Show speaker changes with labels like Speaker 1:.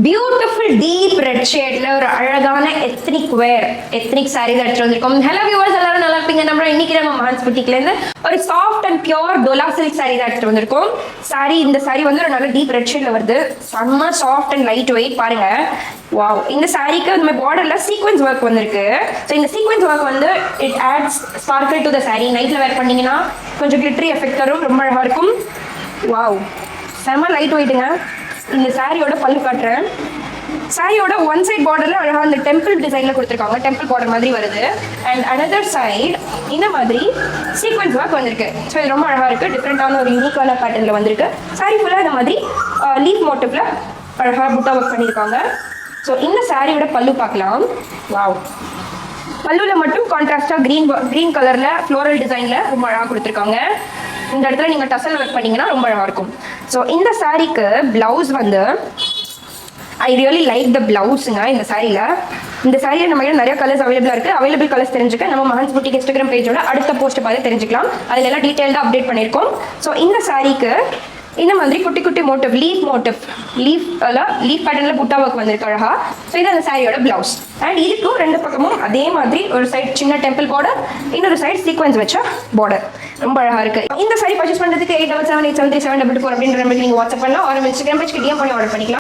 Speaker 1: Beautiful deep red ஷேட்ல ஒரு அழகான ethnic வேர் ethnic sorry தான் எடுத்துட்டு வந்திருக்கோம். ஹலோ வியூவர்ஸ், எல்லாரும் நல்லா இருப்பீங்க. நம்ம இன்னைக்கு நம்ம மஹான்ஸ் புட்டிக்ல இருந்து ஒரு soft and pure Dola silk sorry தான் எடுத்துட்டு வந்திருக்கோம். இந்த சாரி வந்து ஒரு நல்ல டீப் ரெட் ஷேட்ல வருது. செம்ம சாஃப்ட் அண்ட் லைட் வெயிட் பாருங்க. வாவ், இந்த சாரிக்கு இந்த பார்டர்ல சீக்வென்ஸ் ஒர்க் வந்திருக்கு. ஸோ இந்த சீக்வென்ஸ் ஒர்க் வந்து it ads sparkle to the sorry. நைட்ல வேர் பண்ணீங்கன்னா கொஞ்சம் கிளிட்டரி எஃபெக்ட் தரும், ரொம்ப அழகா இருக்கும். வாவ், செம்ம லைட் வெயிட்டுங்க. இந்த சாரியோட பல்லு காட்டுறேன். சாரியோட ஒன் சைட் பார்டர்ல அழகா அந்த டெம்பிள் டிசைன்ல கொடுத்துருக்காங்க. டெம்பிள் பார்டர் மாதிரி வருது. அண்ட் அனதர் சைடு இந்த மாதிரி சீக்வென்ஸ் ஒர்க் வந்திருக்கு. ஸோ இது ரொம்ப அழகா இருக்கு. டிஃப்ரெண்டான ஒரு யூனிக்கான பேட்டர்ன்ல வந்திருக்கு. சாரி ஃபுல்லா இந்த மாதிரி லீஃப் மோட்டிவ்ல அழகா புட்டா ஒர்க் பண்ணியிருக்காங்க. ஸோ இந்த சாரியோட பல்லு பார்க்கலாம். வாவ், பல்லுல மட்டும் கான்ட்ராஸ்டா கிரீன் கலர்ல ஃப்ளோரல் டிசைன்ல ரொம்ப அழகா கொடுத்துருக்காங்க. இந்த இடத்துல நீங்க டசல் ஒர்க் பண்ணீங்கன்னா ரொம்ப அழகா இருக்கும். ஸோ இந்த சாரிக்கு பிளவுஸ் வந்து ஐ ரியலி லைக் த பிளவுஸுங்க. இந்த சாரியில நம்ம நிறைய கலர்ஸ் அவைலபிளா இருக்கு. அவைலபிள் கலர்ஸ் தெரிஞ்சுக்க நம்ம மஹான்ஸ் புட்டிக் இன்ஸ்டாகிராம் பேஜோட அடுத்த போஸ்ட் பார்த்து தெரிஞ்சுக்கலாம். அதுல எல்லாம் டீடைல்டா அப்டேட் பண்ணியிருக்கோம். ஸோ இந்த சாரிக்கு இந்த மாதிரி குட்டி குட்டி மோட்டிவ் லீஃப் பேட்டர்ன்ல புட்டா ஒர்க் வந்திருக்கு அழகா. ஸோ இது அந்த சாரியோட பிளவுஸ். அண்ட் இதுக்கும் ரெண்டு பக்கமும் அதே மாதிரி ஒரு சைடு சின்ன டெம்பிள் பார்டர், இன்னொரு சைடு சீக்வென்ஸ் வச்ச பார்டர், ரொம்ப அழகா இருக்கு. இந்த சாரி பர்ச்சேஸ் பண்றதுக்கு 8778737444 அப்படின்ற நம்பருக்கு நீங்க வாட்ஸ்அப் பண்ணலாம். ஒரு இன்ஸ்டாகிராம் பேஜ்க்கு டிஎம் பண்ணி ஆர்டர் பண்ணிக்கலாம்.